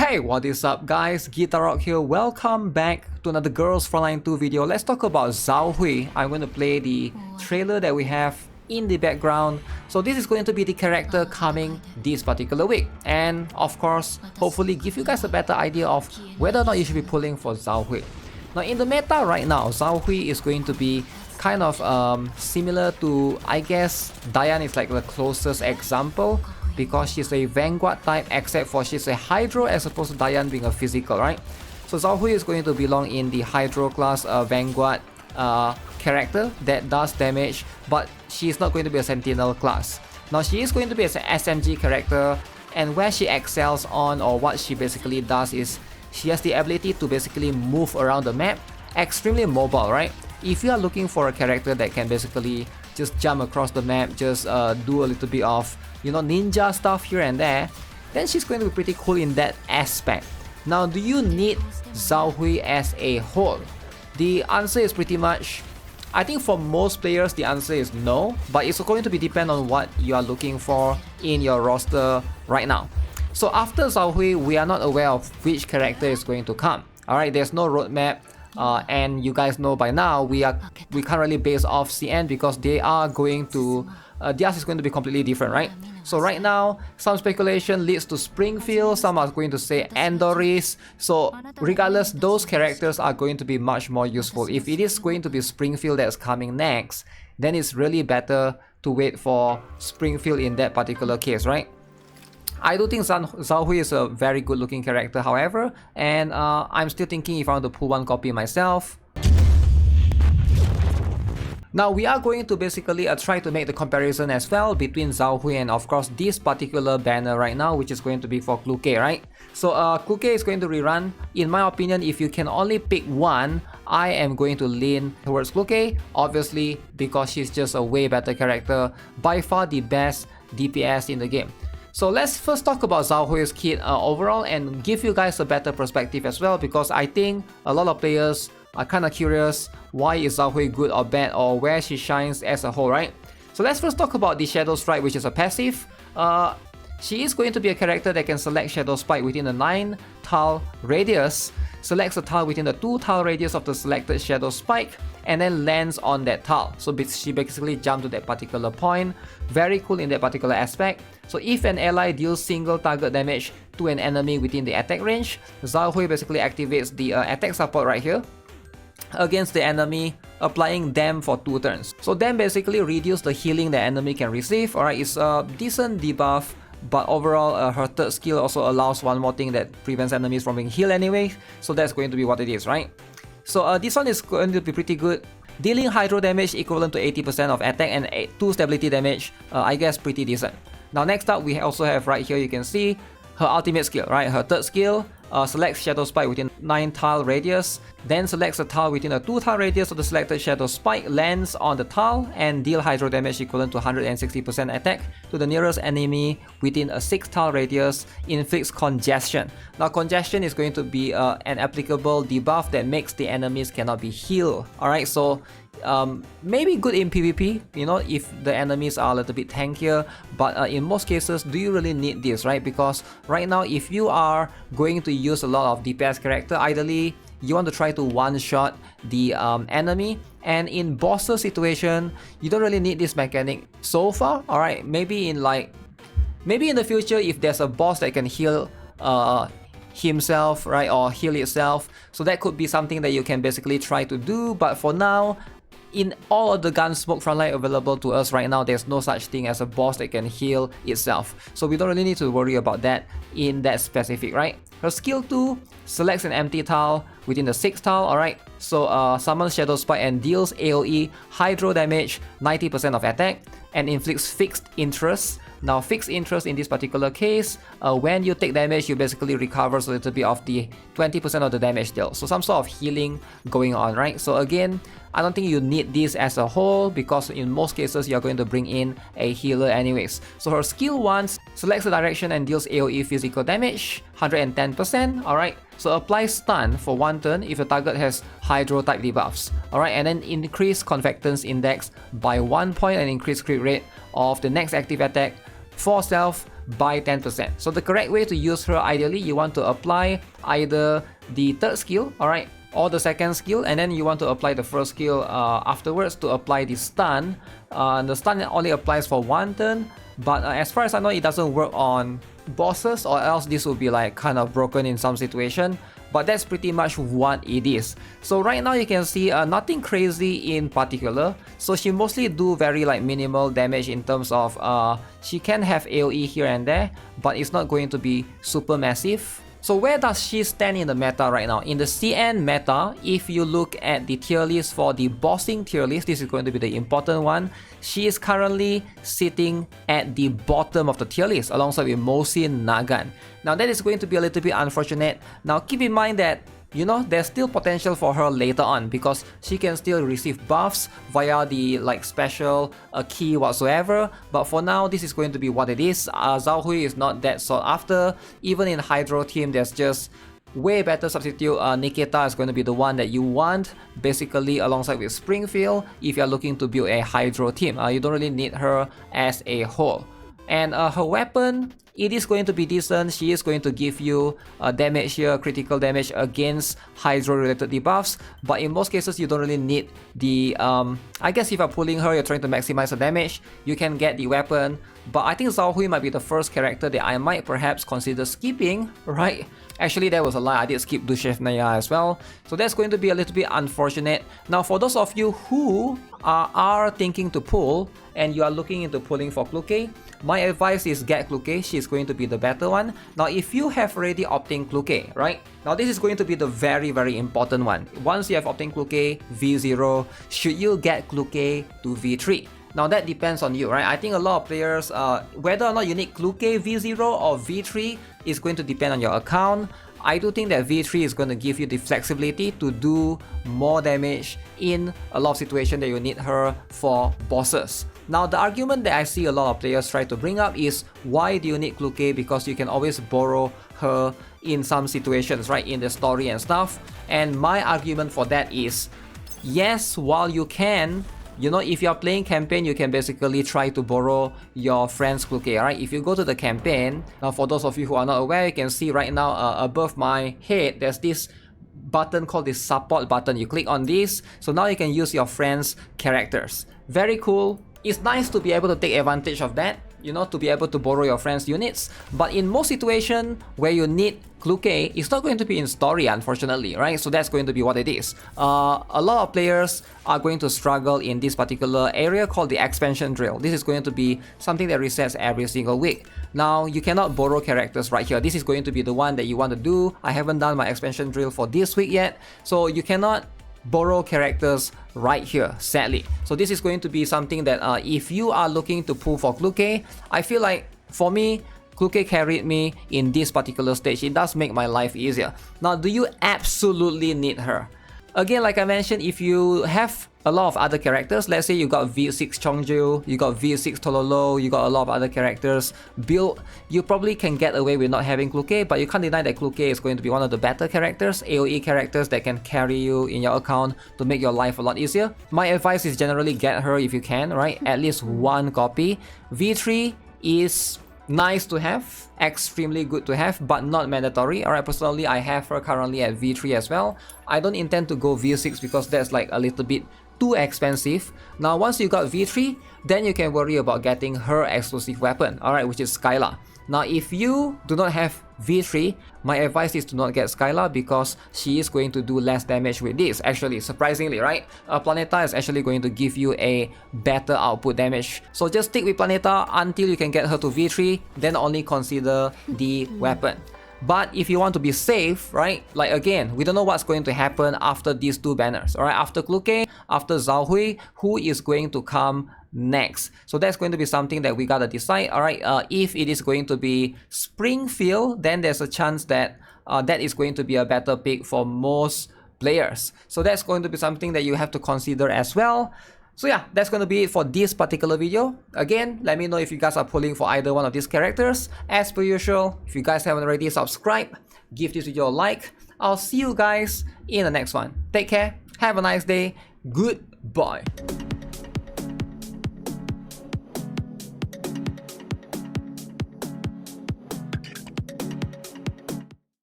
Hey, what is up guys, GuitarRock here, welcome back to another Girls Frontline 2 video. Let's talk about Zhaohui. I'm going to play the trailer that we have in the background. So this is going to be the character coming this particular week. And of course, hopefully give you guys a better idea of whether or not you should be pulling for Zhaohui. Now in the meta right now, Zhaohui is going to be kind of similar to, I guess, Diane is like the closest example, because she's a Vanguard type, except for she's a Hydro as opposed to Diane being a physical, right? So Zhaohui is going to belong in the Hydro class Vanguard character that does damage, but she's not going to be a Sentinel class. Now she is going to be an SMG character, and where she excels on, or what she basically does, is she has the ability to basically move around the map, extremely mobile, right? If you are looking for a character that can basically just jump across the map, just do a little bit of, you know, ninja stuff here and there, then she's going to be pretty cool in that aspect. Now, do you need Zhaohui as a whole? The answer is pretty much, I think for most players the answer is no, but it's going to be depend on what you are looking for in your roster right now. So after Zhaohui, we are not aware of which character is going to come. Alright, there's no roadmap. And you guys know by now we can't really base off CN because they are going to theirs is going to be completely different, right? So right now some speculation leads to Springfield, some are going to say Andoris. So regardless, those characters are going to be much more useful. If it is going to be Springfield that's coming next, then it's really better to wait for Springfield in that particular case, right? I do think Zhaohui is a very good looking character, however, and I'm still thinking if I want to pull one copy myself. Now we are going to basically try to make the comparison as well between Zhaohui and of course this particular banner right now, which is going to be for Klukai, right? So Klukai is going to rerun. In my opinion, if you can only pick one, I am going to lean towards Klukai, obviously because she's just a way better character, by far the best DPS in the game. So let's first talk about Zhaohui's kit overall and give you guys a better perspective as well, because I think a lot of players are kind of curious why is Zhaohui good or bad, or where she shines as a whole, right? So let's first talk about the Shadow Strike, which is a passive. She is going to be a character that can select Shadow Spike within a 9 tile radius, selects a tile within the 2 tile radius of the selected Shadow Spike, and then lands on that tile. So she basically jumps to that particular point. Very cool in that particular aspect. So if an ally deals single target damage to an enemy within the attack range, Zhaohui basically activates the attack support right here against the enemy, applying Dam for 2 turns. So Dam basically reduces the healing the enemy can receive. Alright, it's a decent debuff, but overall her third skill also allows one more thing that prevents enemies from being healed anyway. So that's going to be what it is, right? So this one is going to be pretty good. Dealing Hydro damage equivalent to 80% of attack and 2 stability damage, I guess pretty decent. Now next up, we also have right here, you can see her ultimate skill, right? Her third skill selects Shadow Spike within 9 tile radius, then selects a tile within a 2 tile radius of the selected Shadow Spike, lands on the tile, and deal Hydro damage equivalent to 160% attack to the nearest enemy within a 6 tile radius, inflicts congestion. Now congestion is going to be an applicable debuff that makes the enemies cannot be healed. Alright, so maybe good in PvP, you know, if the enemies are a little bit tankier, but in most cases, do you really need this, right? Because right now, if you are going to use a lot of DPS character, ideally you want to try to one-shot the enemy, and in bosser situation, you don't really need this mechanic so far. Alright, maybe in the future, if there's a boss that can heal himself, right, or heal itself, so that could be something that you can basically try to do, but for now, in all of the Gunsmoke Frontline available to us right now, there's no such thing as a boss that can heal itself. So we don't really need to worry about that in that specific, right? Her skill 2 selects an empty tile within the 6th tile, alright? So summons Shadow Spike and deals AoE Hydro damage, 90% of attack, and inflicts fixed interest. Now fixed interest in this particular case, when you take damage, you basically recovers a little bit of the 20% of the damage dealt. So some sort of healing going on, right? So again, I don't think you need this as a whole, because in most cases you're going to bring in a healer anyways. So her skill 1 selects a direction and deals AoE physical damage, 110%, alright? So apply stun for 1 turn if the target has Hydro type debuffs, alright? And then increase Convectance Index by 1 point and increase crit rate of the next active attack for self by 10%. So the correct way to use her, ideally, you want to apply either the third skill, alright, or the second skill, and then you want to apply the first skill afterwards to apply the stun. The stun only applies for one turn, but as far as I know, it doesn't work on bosses, or else this will be like kind of broken in some situation. But that's pretty much what it is. So right now you can see nothing crazy in particular. So she mostly do very like minimal damage in terms of she can have AoE here and there, but it's not going to be super massive. So where does she stand in the meta right now? In the CN meta, if you look at the tier list for the bossing tier list, this is going to be the important one. She is currently sitting at the bottom of the tier list alongside with Mosin Nagant. Now that is going to be a little bit unfortunate. Now keep in mind that, you know, there's still potential for her later on because she can still receive buffs via the like special key whatsoever. But for now, this is going to be what it is. Zhaohui is not that sought after. Even in Hydro team, there's just way better substitute. Nikita is going to be the one that you want, basically alongside with Springfield if you're looking to build a Hydro team. You don't really need her as a whole. And her weapon, it is going to be decent. She is going to give you damage here, critical damage against Hydro related debuffs, but in most cases you don't really need the I guess if you're pulling her, you're trying to maximize the damage, you can get the weapon. But I think Zhaohui might be the first character that I might perhaps consider skipping, right? Actually, that was a lie, I did skip Dushevnaya as well, so that's going to be a little bit unfortunate. Now for those of you who are thinking to pull and you are looking into pulling for Klukai, my advice is get Klukai. She's going to be the better one. Now if you have already obtained Klukai, right? Now this is going to be the very important one. Once you have obtained Klukai V0, should you get Klukai to V3? Now that depends on you, right? I think a lot of players, whether or not you need Klukai V0 or V3 is going to depend on your account. I do think that V3 is going to give you the flexibility to do more damage in a lot of situations that you need her for bosses. Now the argument that I see a lot of players try to bring up is, why do you need Klukai? Because you can always borrow her in some situations, right? In the story and stuff. And my argument for that is, yes, while you can, you know, if you're playing campaign, you can basically try to borrow your friend's Klukai, right? If you go to the campaign, now for those of you who are not aware, you can see right now above my head, there's this button called the support button. You click on this, so now you can use your friend's characters. Very cool. It's nice to be able to take advantage of that, you know, to be able to borrow your friend's units. But in most situations where you need Klukai, it's not going to be in story, unfortunately, right? So that's going to be what it is. A lot of players are going to struggle in this particular area called the expansion drill. This is going to be something that resets every single week. Now, you cannot borrow characters right here. This is going to be the one that you want to do. I haven't done my expansion drill for this week yet, so you cannot borrow characters right here, sadly. So this is going to be something that if you are looking to pull for Klukai, I feel like for me, Klukai carried me in this particular stage. It does make my life easier. Now, do you absolutely need her? Again, like I mentioned, if you have a lot of other characters, let's say you got V6 Chongju, you got V6 Tololo, you got a lot of other characters built, you probably can get away with not having Klukai, but you can't deny that Klukai is going to be one of the better characters, AoE characters that can carry you in your account to make your life a lot easier. My advice is generally get her if you can, right? At least one copy. V3 is nice to have, extremely good to have, but not mandatory. Alright, personally, I have her currently at V3 as well. I don't intend to go V6 because that's like a little bit too expensive. Now, once you got V3, then you can worry about getting her exclusive weapon, alright, which is Skyla. Now, if you do not have V3, my advice is to not get Skyla because she is going to do less damage with this, actually, surprisingly, right? Planeta is actually going to give you a better output damage. So just stick with Planeta until you can get her to V3, then only consider the weapon. But if you want to be safe, right, like again, we don't know what's going to happen after these two banners, alright? After Klukai, after Zhaohui, who is going to come next? So that's going to be something that we gotta decide, alright? If it is going to be Springfield, then there's a chance that that is going to be a better pick for most players. So that's going to be something that you have to consider as well. So yeah, that's going to be it for this particular video. Again, let me know if you guys are pulling for either one of these characters. As per usual, if you guys haven't already subscribed, give this video a like. I'll see you guys in the next one. Take care, have a nice day, goodbye.